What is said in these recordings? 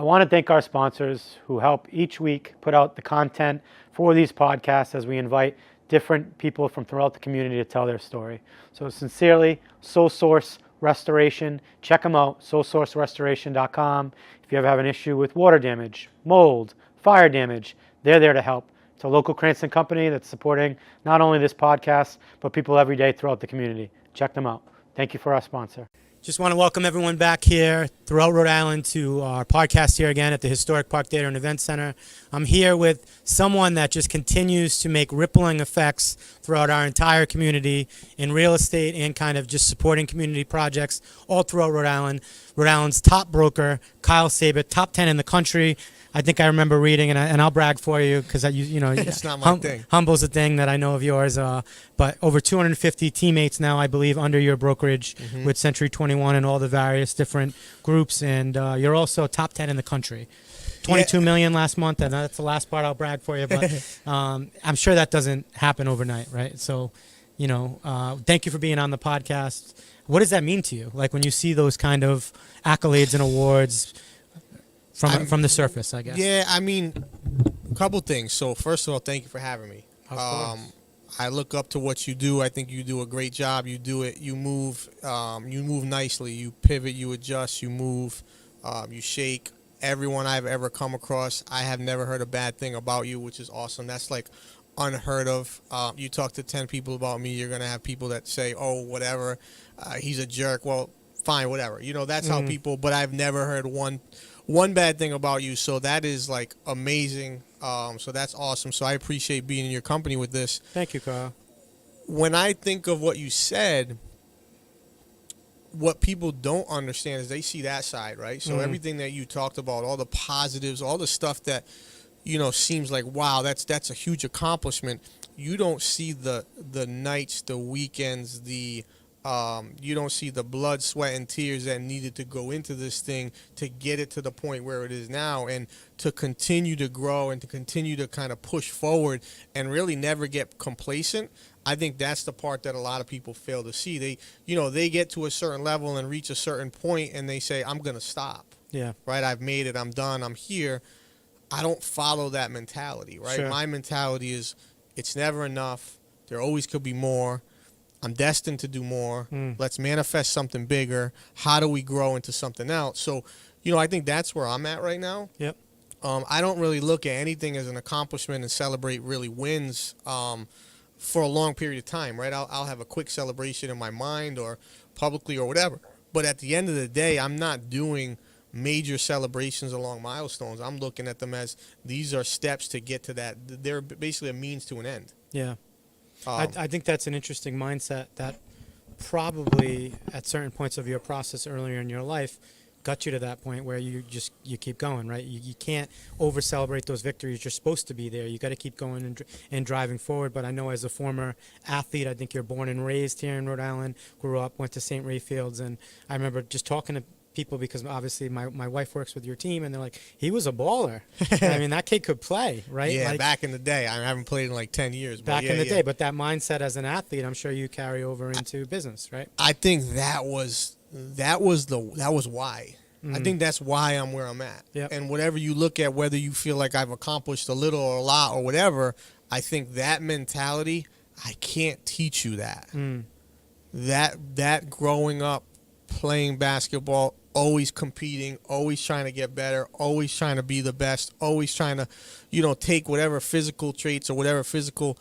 want to thank our sponsors who help each week put out the content for these podcasts as we invite different people from throughout the community to tell their story. So sincerely, Soul Source Restoration. Check them out, soulsourcerestoration.com. If you ever have an issue with water damage, mold, fire damage, they're there to help. It's a local Cranston company that's supporting not only this podcast, but people every day throughout the community. Check them out. Thank you for our sponsor. Just want to welcome everyone back here throughout Rhode Island to our podcast here again at the Historic Park Theater and Event Center. I'm here with someone that just continues to make rippling effects throughout our entire community in real estate and kind of just supporting community projects all throughout Rhode Island. Rhode Island's top broker, Kyle Seyboth, top 10 in the country. I think I remember reading, and I'll brag for you because you know it's not my thing. Humble's a thing that I know of yours. But over 250 teammates now, I believe, under your brokerage with Century 21 and all the various different groups, and you're also top 10 in the country. 22 million last month, and that's the last part I'll brag for you. But I'm sure that doesn't happen overnight, right? So, thank you for being on the podcast. What does that mean to you? Like when you see those kind of accolades and awards? From the surface, I guess. Yeah, I mean, a couple things. So first of all, thank you for having me. Of course. I look up to what you do. I think you do a great job. You do it. You move nicely. You pivot. You adjust. You move. You shake. Everyone I've ever come across, I have never heard a bad thing about you, which is awesome. That's like unheard of. You talk to 10 people about me, you're gonna have people that say, "Oh, whatever, he's a jerk." Well, fine, whatever. That's how people. But I've never heard one bad thing about you, so that is like amazing. So that's awesome. So I appreciate being in your company with this. Thank you, Kyle. When I think of what you said, what people don't understand is they see that side, right? So everything that you talked about, all the positives, all the stuff that seems like, wow, that's a huge accomplishment. You don't see the nights, the weekends, you don't see the blood, sweat, and tears that needed to go into this thing to get it to the point where it is now, and to continue to grow and to continue to kind of push forward and really never get complacent. I think that's the part that a lot of people fail to see. They get to a certain level and reach a certain point and they say, I'm going to stop. Yeah. Right? I've made it. I'm done. I'm here. I don't follow that mentality, right? Sure. My mentality is it's never enough. There always could be more. I'm destined to do more. Let's manifest something bigger. How do we grow into something else? So, I think that's where I'm at right now. Yep. I don't really look at anything as an accomplishment and celebrate really wins for a long period of time, right? I'll have a quick celebration in my mind or publicly or whatever. But at the end of the day, I'm not doing major celebrations along milestones. I'm looking at them as these are steps to get to that. They're basically a means to an end. Yeah. I think that's an interesting mindset that probably at certain points of your process earlier in your life got you to that point where you keep going, right? You can't over celebrate those victories. You're supposed to be there. You got to keep going and driving forward. But I know as a former athlete, I think you're born and raised here in Rhode Island, grew up, went to St. Rayfields, and I remember just talking to people because obviously my wife works with your team, and they're like, he was a baller. I mean, that kid could play, right? Yeah, like, back in the day. I haven't played in like 10 years. Back in the day, but that mindset as an athlete, I'm sure you carry over into business, right? I think that was why. I think that's why I'm where I'm at. Yep. And whatever you look at, whether you feel like I've accomplished a little or a lot or whatever, I think that mentality, I can't teach you that. That growing up, playing basketball, always competing, always trying to get better, always trying to be the best, always trying to, take whatever physical traits or whatever physical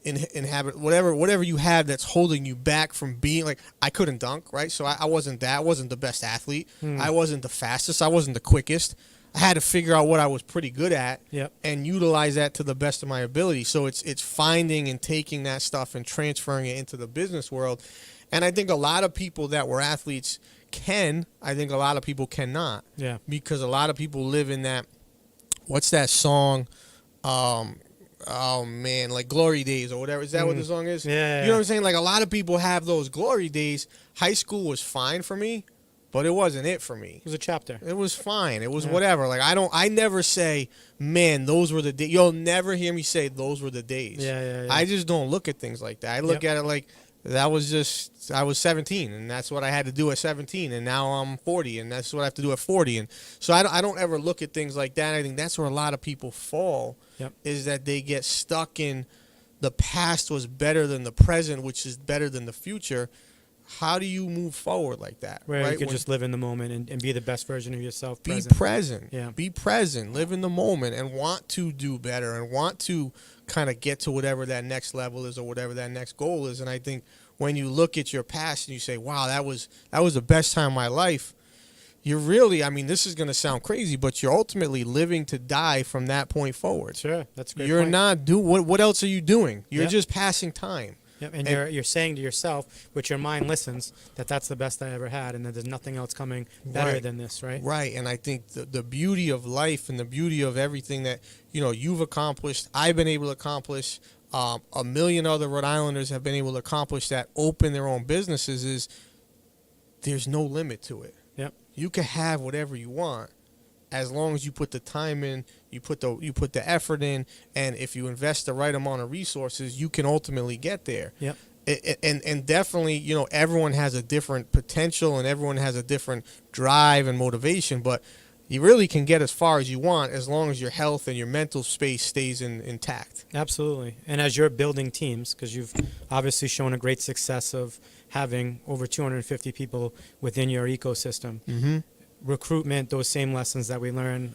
inhabit, whatever you have that's holding you back from being, like, I couldn't dunk, right? So I wasn't the best athlete. I wasn't the fastest. I wasn't the quickest. I had to figure out what I was pretty good at and utilize that to the best of my ability. So it's finding and taking that stuff and transferring it into the business world. And I think a lot of people that were athletes can. I think a lot of people cannot. Yeah. Because a lot of people live in that, what's that song? Oh, man, like Glory Days or whatever. Is that what the song is? Yeah. You know what I'm saying? Like, a lot of people have those glory days. High school was fine for me, but it wasn't it for me. It was a chapter. It was fine. It was whatever. Like, I never say, man, those were the days. You'll never hear me say those were the days. Yeah. I just don't look at things like that. I look at it like, That was just, I was 17, and that's what I had to do at 17, and now I'm 40, and that's what I have to do at 40. And so I don't ever look at things like that. I think that's where a lot of people fall, is that they get stuck in the past was better than the present, which is better than the future. How do you move forward like that? Where you can just live in the moment and be the best version of yourself. Be present. present. Yeah. Be present. Live in the moment and want to do better and want to kind of get to whatever that next level is or whatever that next goal is. And I think when you look at your past and you say, wow, that was the best time of my life, you're really, I mean, this is going to sound crazy, but you're ultimately living to die from that point forward. Sure, that's a great You're point. not what else are you doing? You're just passing time. Yep, and you're saying to yourself, which your mind listens, that that's the best I ever had, and that there's nothing else coming better than this, right? Right, and I think the beauty of life and the beauty of everything that you've accomplished, I've been able to accomplish, a million other Rhode Islanders have been able to accomplish that, open their own businesses, is there's no limit to it. Yep. You can have whatever you want as long as you put the time in, you put the effort in, and if you invest the right amount of resources, you can ultimately get there. Yep. And definitely, everyone has a different potential and everyone has a different drive and motivation, but you really can get as far as you want as long as your health and your mental space stays intact. Absolutely. And as you're building teams, because you've obviously shown a great success of having over 250 people within your ecosystem, recruitment, those same lessons that we learn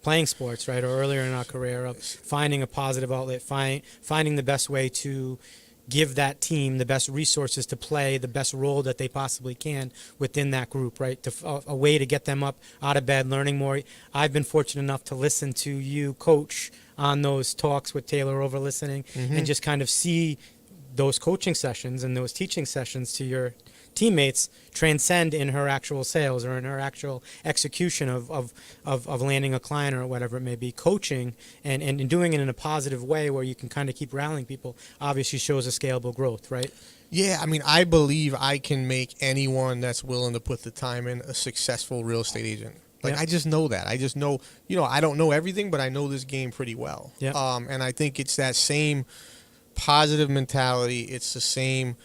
playing sports, right, or earlier in our career, of finding a positive outlet, finding the best way to give that team the best resources to play the best role that they possibly can within that group, right? A way to get them up out of bed, learning more. I've been fortunate enough to listen to you coach on those talks with Taylor over listening, and just kind of see those coaching sessions and those teaching sessions to your teammates transcend in her actual sales or in her actual execution of landing a client or whatever it may be. Coaching and doing it in a positive way where you can kind of keep rallying people obviously shows a scalable growth, right? Yeah, I mean, I believe I can make anyone that's willing to put the time in a successful real estate agent. Like, I just know that. I just know, I don't know everything, but I know this game pretty well. And I think it's that same positive mentality. It's the same,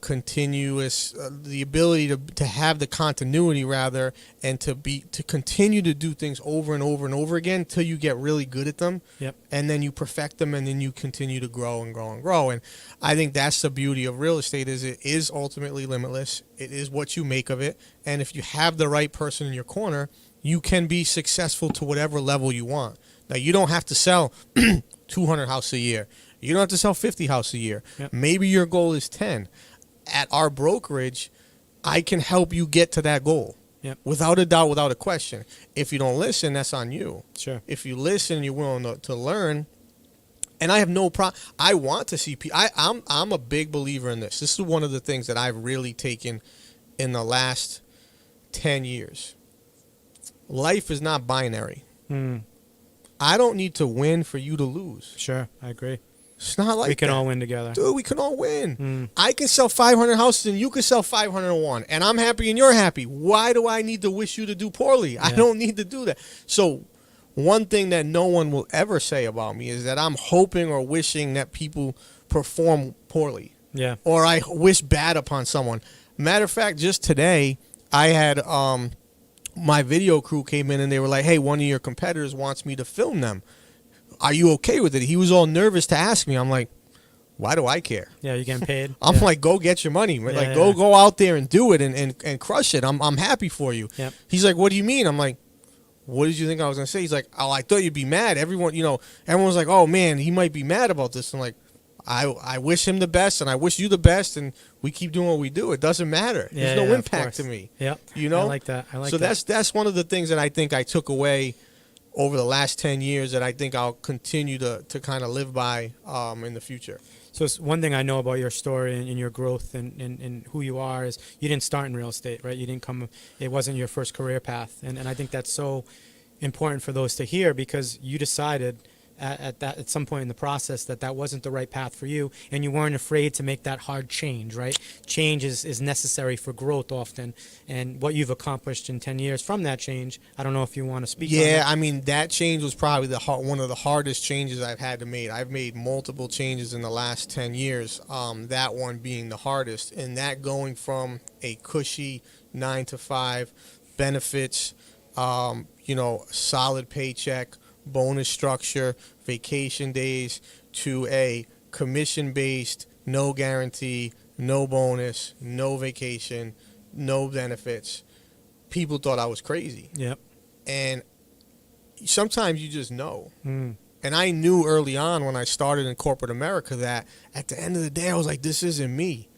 continuous, the ability to have the continuity rather, and to continue to do things over and over and over again till you get really good at them. And then you perfect them, and then you continue to grow and grow and grow. And I think that's the beauty of real estate, is it is ultimately limitless. It is what you make of it. And if you have the right person in your corner, you can be successful to whatever level you want. Now, you don't have to sell 200 houses a year. You don't have to sell 50 houses a year. Maybe your goal is 10. At our brokerage, I can help you get to that goal. Without a doubt, without a question. If you don't listen, that's on you. Sure. If you listen and you're willing to learn, and I have no problem. I want to see people. I'm a big believer in this. This is one of the things that I've really taken in the last 10 years. Life is not binary. I don't need to win for you to lose. Sure, I agree. It's not like we can that. all win together. Dude, we can all win. I can sell 500 houses and you can sell 501, and I'm happy and you're happy. Why do I need to wish you to do poorly? I don't need to do that. So one thing that no one will ever say about me is that I'm hoping or wishing that people perform poorly. Or I wish bad upon someone. Matter of fact, just today, I had my video crew came in and they were like, hey, one of your competitors wants me to film them. Are you okay with it? He was all nervous to ask me. I'm like, why do I care? You're getting paid. I'm like, go get your money. Like, go out there and do it and crush it. I'm happy for you. He's like, what do you mean? I'm like, what did you think I was going to say? He's like, oh, I thought you'd be mad. Everyone was like, oh, man, he might be mad about this. I'm like, I wish him the best, and I wish you the best, and we keep doing what we do. It doesn't matter. There's no impact to me. I like that. So that's one of the things that I think I took away over the last 10 years that I think I'll continue to kind of live by in the future. So it's one thing I know about your story and your growth and who you are is you didn't start in real estate, right? It wasn't your first career path. And I think that's so important for those to hear, because you decided at some point in the process that wasn't the right path for you, and you weren't afraid to make that hard change, right? Change is necessary for growth often, and what you've accomplished in 10 years from that change, I don't know if you want to speak on Yeah, it. I mean, that change was probably one of the hardest changes I've had to make. I've made multiple changes in the last 10 years, that one being the hardest, and that going from a cushy 9 to 5 benefits, solid paycheck, bonus structure, vacation days, to a commission-based, no guarantee, no bonus, no vacation, no benefits. People thought I was crazy. Yep. And sometimes you just know. Mm. And I knew early on when I started in corporate America that at the end of the day, I was like, this isn't me.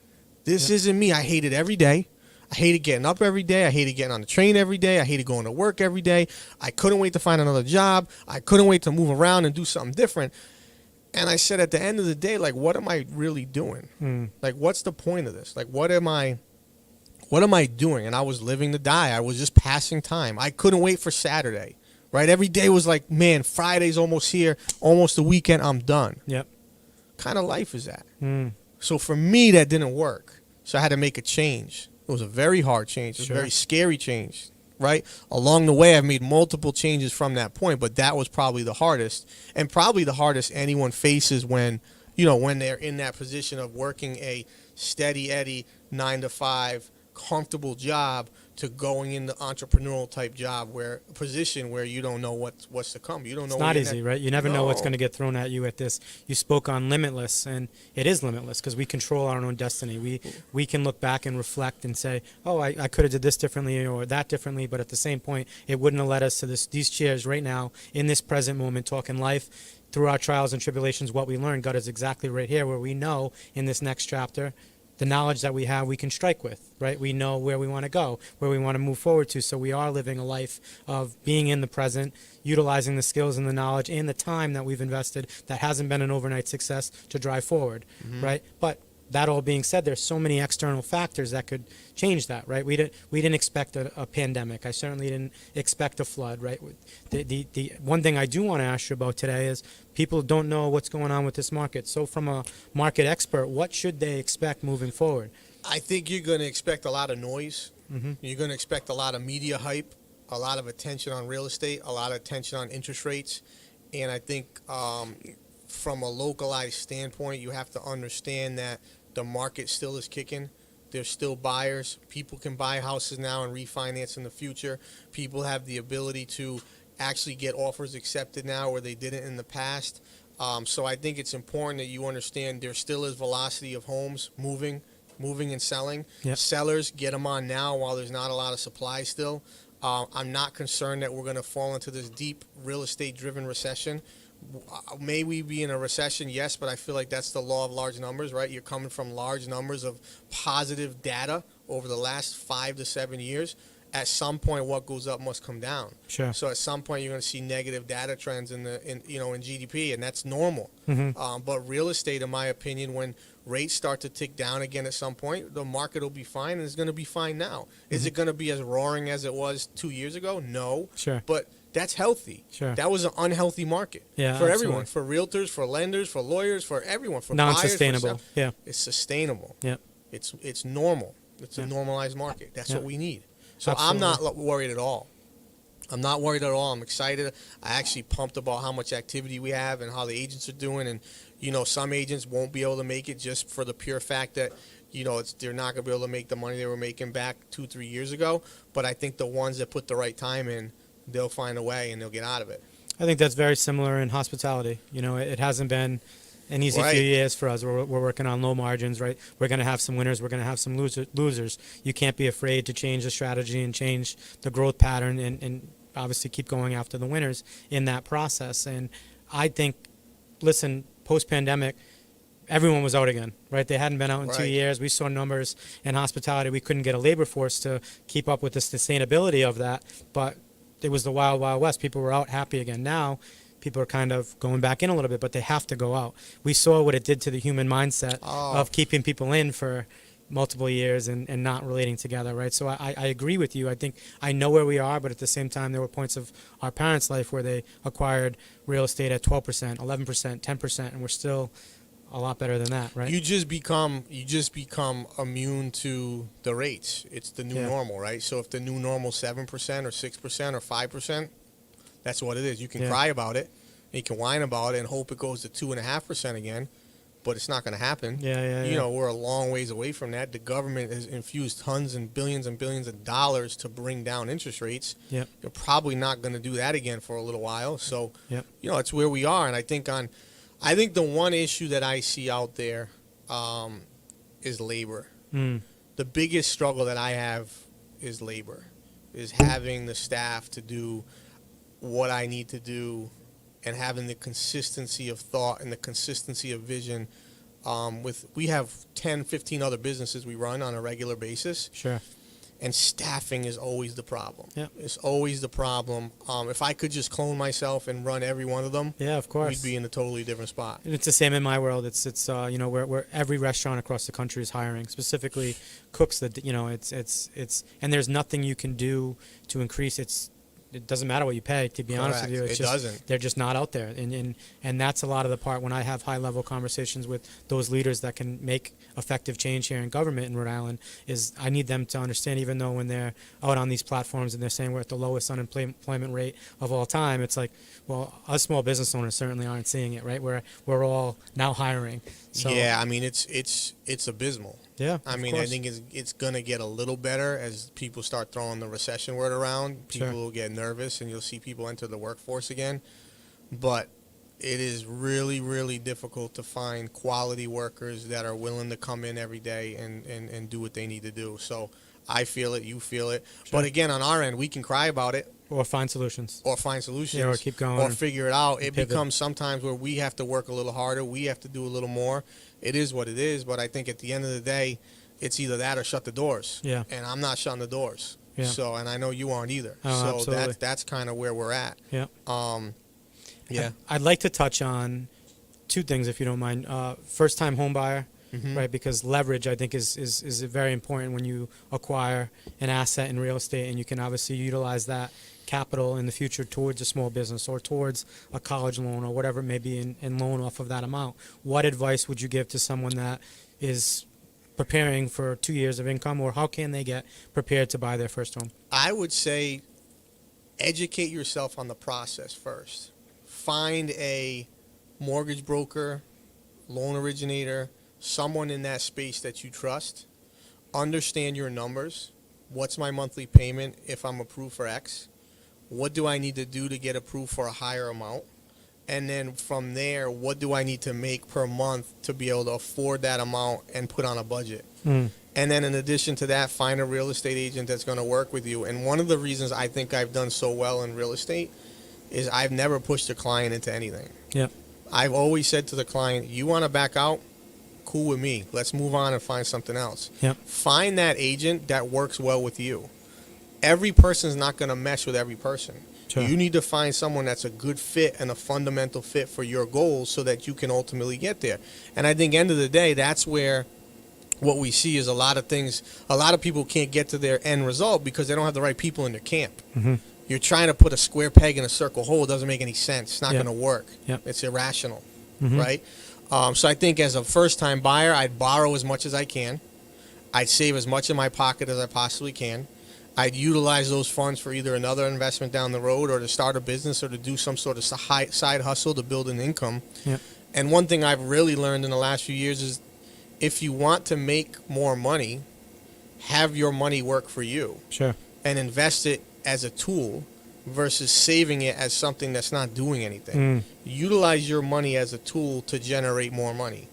This isn't me. I hated every day. I hated getting up every day. I hated getting on the train every day. I hated going to work every day. I couldn't wait to find another job. I couldn't wait to move around and do something different. And I said, at the end of the day, like, what am I really doing? Mm. Like, what's the point of this? Like, what am I doing? And I was living to die. I was just passing time. I couldn't wait for Saturday, right? Every day was like, man, Friday's almost here, almost the weekend, I'm done. Yep. Kind of life is that? Mm. So for me, that didn't work. So I had to make a change. It was a very hard change. It was Sure. a very scary change, right? Along the way, I've made multiple changes from that point, but that was probably the hardest, and probably the hardest anyone faces when they're in that position of working a steady Eddie 9 to 5 comfortable job to going into entrepreneurial type position where you don't know what's to come. You don't know. It's not easy, right? You never know what's going to get thrown at you at this. You spoke on limitless, and it is limitless because we control our own destiny. We can look back and reflect and say, oh, I could have did this differently or that differently, but at the same point, it wouldn't have led us to these chairs right now in this present moment, talking life. Through our trials and tribulations, what we learned got us exactly right here where we know in this next chapter the knowledge that we have we can strike with, right? We know where we want to go, where we want to move forward to. So we are living a life of being in the present, utilizing the skills and the knowledge and the time that we've invested that hasn't been an overnight success to drive forward, right? But that all being said, there's so many external factors that could change that, right? We didn't expect a pandemic. I certainly didn't expect a flood, right? The one thing I do want to ask you about today is people don't know what's going on with this market. So from a market expert, what should they expect moving forward? I think you're going to expect a lot of noise. Mm-hmm. You're going to expect a lot of media hype, a lot of attention on real estate, a lot of attention on interest rates. And I think from a localized standpoint, you have to understand that the market still is kicking. There's still buyers. People can buy houses now and refinance in the future. People have the ability to actually get offers accepted now where they didn't in the past. So I think it's important that you understand there still is velocity of homes moving and selling. Yep. Sellers, get them on now while there's not a lot of supply still. I'm not concerned that we're going to fall into this deep real estate-driven recession. May we be in a recession? Yes, but I feel like that's the law of large numbers, right? You're coming from large numbers of positive data over the last 5 to 7 years. At some point, what goes up must come down. Sure. So at some point, you're going to see negative data trends in GDP, and that's normal. Mm-hmm. But real estate, in my opinion, when rates start to tick down again at some point, the market will be fine, and it's going to be fine now. Is it going to be as roaring as it was 2 years ago? No. Sure. But that's healthy. Sure. That was an unhealthy market for absolutely. everyone, for realtors, for lenders, for lawyers, for everyone, for Non-sustainable. buyers. Yeah. It's sustainable. Yep. It's normal. It's a Yeah. normalized market. That's Yeah. what we need. So Absolutely. I'm not worried at all. I'm not worried at all. I'm excited. I actually pumped about how much activity we have and how the agents are doing. And, some agents won't be able to make it just for the pure fact that, they're not going to be able to make the money they were making back 2-3 years ago. But I think the ones that put the right time in, they'll find a way and they'll get out of it. I think that's very similar in hospitality. It hasn't been an easy Right. few years for us. We're working on low margins, right? We're going to have some winners. We're going to have some losers. You can't be afraid to change the strategy and change the growth pattern and obviously keep going after the winners in that process. And I think, listen, post-pandemic, everyone was out again, right? They hadn't been out in 2 Right. years. We saw numbers in hospitality. We couldn't get a labor force to keep up with the sustainability of that, but it was the wild, wild west. People were out happy again. Now, people are kind of going back in a little bit, but they have to go out. We saw what it did to the human mindset of keeping people in for multiple years and not relating together, right? So I agree with you. I think I know where we are, but at the same time, there were points of our parents' life where they acquired real estate at 12%, 11%, 10%, and we're still a lot better than that, right? You just become immune to the rates. It's the new normal, right? So if the new normal 7% or 6% or 5%, that's what it is. You can cry about it, and you can whine about it, and hope it goes to 2.5% again. But it's not going to happen. You know, we're a long ways away from that. The government has infused tons and billions of dollars to bring down interest rates. You're probably not going to do that again for a little while. So, you know, it's where we are. And I think the one issue that I see out there is labor. The biggest struggle that I have is labor, is having the staff to do what I need to do, and having the consistency of thought and the consistency of vision. We have 10, 15 other businesses we run on a regular basis. Sure. And staffing is always the problem. It's always the problem. If I could just clone myself and run every one of them, of course, we'd be in a totally different spot. And it's the same in my world. It's you know, where every restaurant across the country is hiring, specifically cooks. That, you know, it's and there's nothing you can do to increase it doesn't matter what you pay, to be honest with you. It doesn't. They're just not out there. And that's a lot of the part when I have high-level conversations with those leaders that can make effective change here in government in Rhode Island, is I need them to understand, even though when they're out on these platforms and they're saying we're at the lowest unemployment rate of all time, it's like, well, us small business owners certainly aren't seeing it, right? We're all now hiring. So, yeah, I mean, it's abysmal. Yeah, I mean, I think it's going to get a little better as people start throwing the recession word around. People will get nervous, and you'll see people enter the workforce again. But it is really, really difficult to find quality workers that are willing to come in every day and do what they need to do. So I feel it, you feel it. But again, on our end, we can cry about it. Or find solutions. Or keep going. Or figure it out. It becomes sometimes where we have to work a little harder. We have to do a little more. It is what it is. But I think at the end of the day, it's either that or shut the doors. Yeah. And I'm not shutting the doors. Yeah. So, and I know you aren't either. Oh, so absolutely. that's kind of where we're at. Yeah. Yeah. I'd like to touch on two things, if you don't mind. First-time home buyer. Right, because leverage, I think, is very important when you acquire an asset in real estate, and you can obviously utilize that capital in the future towards a small business or towards a college loan or whatever it may be, and loan off of that amount. What advice would you give to someone that is preparing for 2 years of income, or how can they get prepared to buy their first home? I would say educate yourself on the process first. Find a mortgage broker, loan originator, someone in that space that you trust. Understand your numbers. What's my monthly payment if I'm approved for X? What do I need to do to get approved for a higher amount? And then from there, what do I need to make per month to be able to afford that amount and put on a budget? And then in addition to that, find a real estate agent that's going to work with you. And one of the reasons I think I've done so well in real estate is I've never pushed a client into anything. I've always said to the client, you want to back out? Cool with me. Let's move on and find something else. Find that agent that works well with you. Every person's not going to mesh with every person. You need to find someone that's a good fit and a fundamental fit for your goals so that you can ultimately get there. And I think end of the day, that's where what we see is a lot of people can't get to their end result because they don't have the right people in their camp. You're trying to put a square peg in a circle hole. It doesn't make any sense. It's not going to work. It's irrational, right? So I think as a first-time buyer, I'd borrow as much as I can. I'd save as much in my pocket as I possibly can. I'd utilize those funds for either another investment down the road or to start a business or to do some sort of side hustle to build an income. And one thing I've really learned in the last few years is if you want to make more money, have your money work for you. And invest it as a tool versus saving it as something that's not doing anything. Utilize your money as a tool to generate more money.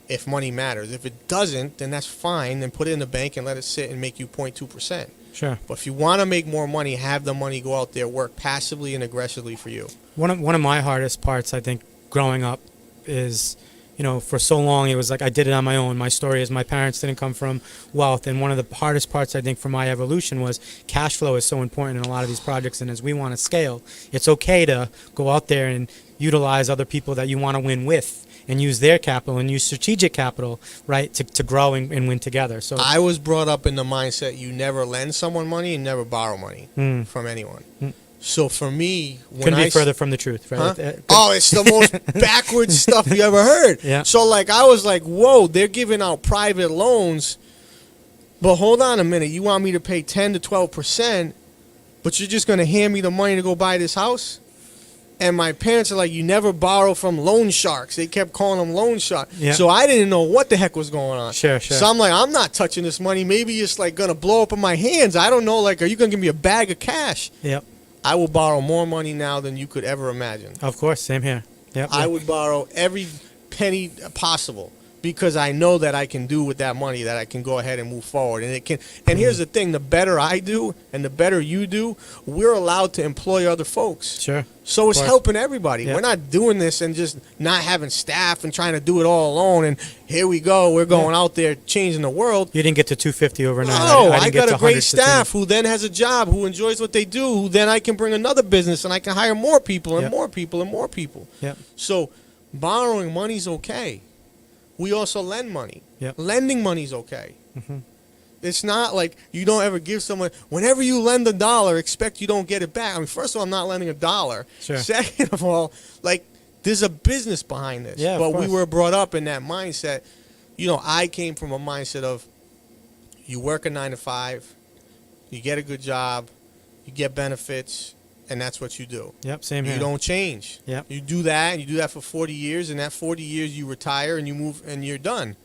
If money matters. If it doesn't, then that's fine. Then put it in the bank and let it sit and make you 0.2%. But if you want to make more money, have the money go out there, work passively and aggressively for you. One of my hardest parts, I think, growing up is, you know, for so long it was like I did it on my own. My story is my parents didn't come from wealth, and one of the hardest parts I think for my evolution was cash flow is so important in a lot of these projects, and as we want to scale, it's okay to go out there and utilize other people that you want to win with and use their capital and use strategic capital, right, to grow and win together. So I was brought up in the mindset you never lend someone money and never borrow money from anyone. So for me, when couldn't be further from the truth, right? Huh? Oh, it's the most backwards stuff you ever heard. Yeah. So like I was like, whoa, they're giving out private loans, but hold on a minute, you want me to pay 10 to 12%, but you're just going to hand me the money to go buy this house? And my parents are like, you never borrow from loan sharks. They kept calling them loan sharks. Yeah. So I didn't know what the heck was going on. Sure. So I'm like, I'm not touching this money. Maybe it's like going to blow up in my hands. I don't know. Like, are you going to give me a bag of cash? Yep. I will borrow more money now than you could ever imagine. Of course, same here. Yep. I would borrow every penny possible because I know that I can do with that money, that I can go ahead and move forward. And it can. And here's the thing, the better I do and the better you do, we're allowed to employ other folks. Sure. So it's helping everybody. Yep. We're not doing this and just not having staff and trying to do it all alone. And here we go. We're going out there changing the world. You didn't get to 250 overnight. No, I I didn't get got to a great 100 staff who then has a job, who enjoys what they do, who then I can bring another business and I can hire more people and Yep. more people and more people. Yep. So borrowing money's okay. We also lend money. Yep. Lending money's okay. It's not like you don't ever give someone, whenever you lend $1, expect you don't get it back. I mean, first of all, I'm not lending $1. Sure. Second of all, like, there's a business behind this. Yeah, of but we course. were brought up in that mindset. You know, I came from a mindset of you work a 9 to 5, you get a good job, you get benefits, and that's what you do. Yep, same here. You don't change. Yep. You do that, and you do that for 40 years, and that 40 years you retire and you move and you're done.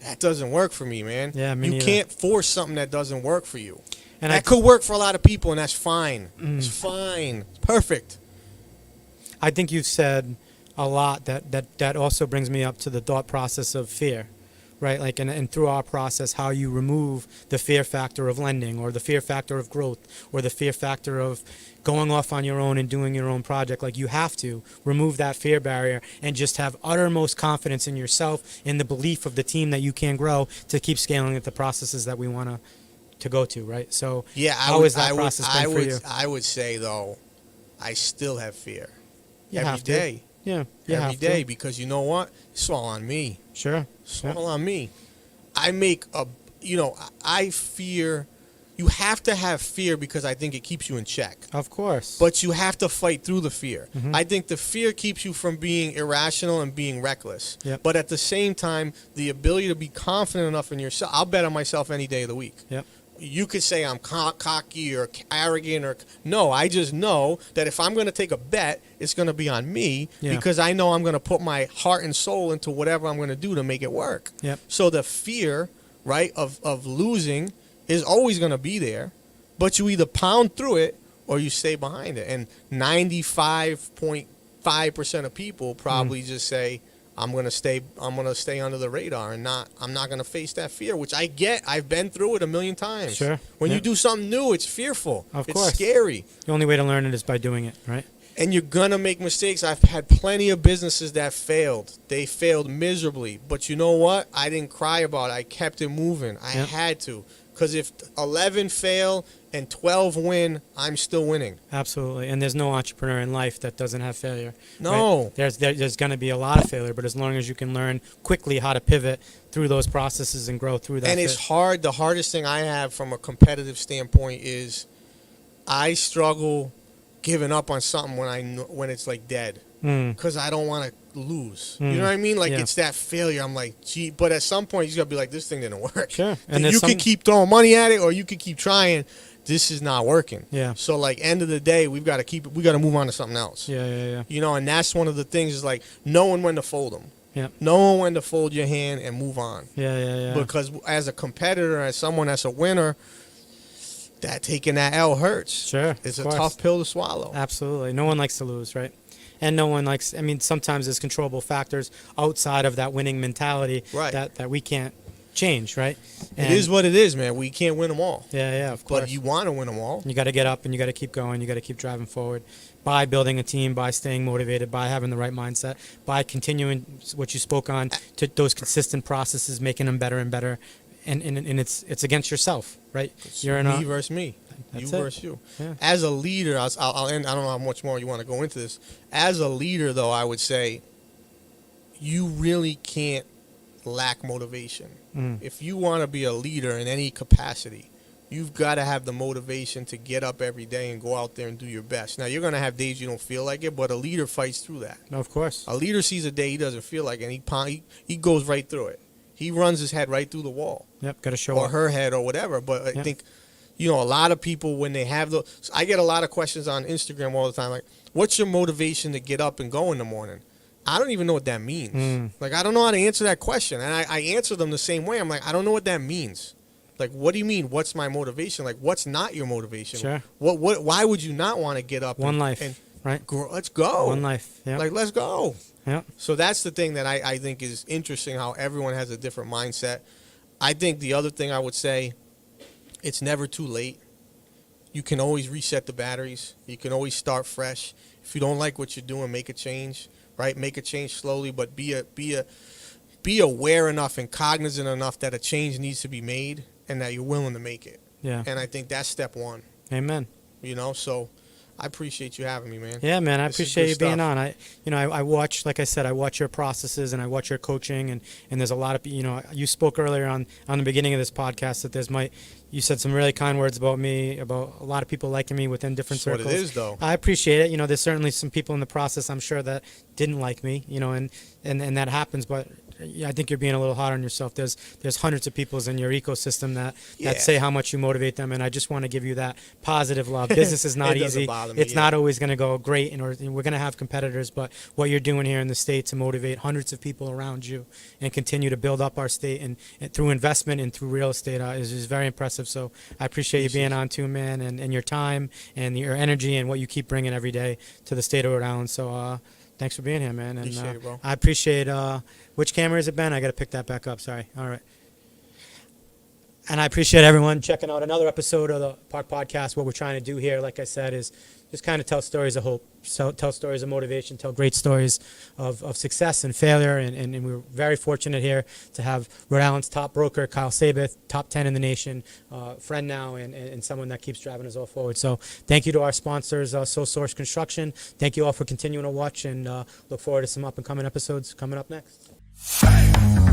That doesn't work for me, man. Yeah, me You neither. can't force something that doesn't work for you. And that could work for a lot of people, and that's fine. It's fine. It's perfect. I think you've said a lot that also brings me up to the thought process of fear, right? Like, and through our process, how you remove the fear factor of lending, or the fear factor of growth, or the fear factor of going off on your own and doing your own project. Like, you have to remove that fear barrier and just have uttermost confidence in yourself, in the belief of the team that you can grow to keep scaling at the processes that we want to go to, right? So Yeah, how has that process been for you? I would say, though, I still have fear. You every have to. day. Yeah, you Every have day, to. because you know what? It's all on me. Sure. It's Yeah. all on me. I make a, I fear. You have to have fear because I think it keeps you in check. Of course. But you have to fight through the fear. I think the fear keeps you from being irrational and being reckless. Yep. But at the same time, the ability to be confident enough in yourself. I'll bet on myself any day of the week. Yep. You could say I'm cocky or arrogant or no. I just know that if I'm going to take a bet, it's going to be on me because I know I'm going to put my heart and soul into whatever I'm going to do to make it work. Yep. So the fear, right, of losing is always going to be there, but you either pound through it or you stay behind it. And 95.5% of people probably just say, I'm going to stay under the radar and I'm not going to face that fear, which I get. I've been through it a million times. Sure. When you do something new, it's fearful. Of it's course. scary. The only way to learn it is by doing it, right? And you're going to make mistakes. I've had plenty of businesses that failed. They failed miserably. But you know what? I didn't cry about it. I kept it moving. I had to. Because if 11 fail and 12 win, I'm still winning. Absolutely. And there's no entrepreneur in life that doesn't have failure. No. Right? There's going to be a lot of failure, but as long as you can learn quickly how to pivot through those processes and grow through that. And it's hard. The hardest thing I have from a competitive standpoint is I struggle giving up on something when it's like dead. Because I don't want to lose. You know what I mean? Like, it's that failure. I'm like, gee. But at some point, you just got to be like, this thing didn't work. Sure. And you can keep throwing money at it, or you can keep trying. This is not working. Yeah. So, like, end of the day, we got to move on to something else. Yeah. You know, and that's one of the things is, like, knowing when to fold them. Yeah. Knowing when to fold your hand and move on. Yeah. Because as a competitor, as someone that's a winner, that taking that L hurts. Sure. It's a tough pill to swallow. Absolutely. No one likes to lose, right? And no one likes, I mean, sometimes there's controllable factors outside of that winning mentality that we can't change, right? And it is what it is, man. We can't win them all. Yeah, of course. But you want to win them all. You got to get up and you got to keep going. You got to keep driving forward by building a team, by staying motivated, by having the right mindset, by continuing what you spoke on to those consistent processes, making them better and better. And it's against yourself, right? You're me versus me. That's you it. versus you. Yeah. As a leader, I'll end. I don't know how much more you want to go into this. As a leader, though, I would say you really can't lack motivation. If you want to be a leader in any capacity, you've got to have the motivation to get up every day and go out there and do your best. Now, you're going to have days you don't feel like it, but a leader fights through that. No, of course. A leader sees a day he doesn't feel like it, and he goes right through it. He runs his head right through the wall. Yep, got to show Or up. her head or whatever. But I think, a lot of people, when they have I get a lot of questions on Instagram all the time, like, what's your motivation to get up and go in the morning? I don't even know what that means. Like, I don't know how to answer that question. And I answer them the same way. I'm like, I don't know what that means. Like, what do you mean? What's my motivation? Like, what's not your motivation? Sure. Why would you not want to get up? One life, and right? Let's go. One life. Yeah. Like, let's go. Yeah. So that's the thing that I think is interesting, how everyone has a different mindset. I think the other thing I would say, it's never too late. You can always reset the batteries. You can always start fresh. If you don't like what you're doing, make a change, right? Make a change slowly, but be aware enough and cognizant enough that a change needs to be made and that you're willing to make it. Yeah. And I think that's step one. Amen. So I appreciate you having me, man. Yeah, man, I This is appreciate you good being stuff. on. I watch, like I said, I watch your processes and I watch your coaching, and there's a lot of, you spoke earlier on the beginning of this podcast that you said some really kind words about me, about a lot of people liking me within different That's circles. what it is, though. I appreciate it. There's certainly some people in the process, I'm sure, that didn't like me, and that happens, but I think you're being a little hard on yourself. There's hundreds of people in your ecosystem that say how much you motivate them, and I just want to give you that positive love. Business is not It doesn't easy. bother me, It's not always going to go great, and we're going to have competitors, but what you're doing here in the state to motivate hundreds of people around you and continue to build up our state and through investment and through real estate is very impressive. So I appreciate you being on too, man, and your time and your energy and what you keep bringing every day to the state of Rhode Island. So thanks for being here, man. And Appreciate it, bro. I appreciate which camera is it, Ben? I got to pick that back up. Sorry. All right. And I appreciate everyone checking out another episode of the Park Podcast. What we're trying to do here, like I said, is just kind of tell stories of hope, tell stories of motivation, tell great stories of success and failure. And we're very fortunate here to have Rhode Island's top broker, Kyle Seyboth, top 10 in the nation, friend now, and someone that keeps driving us all forward. So thank you to our sponsors, Sole Source Construction. Thank you all for continuing to watch, and look forward to some up-and-coming episodes coming up next.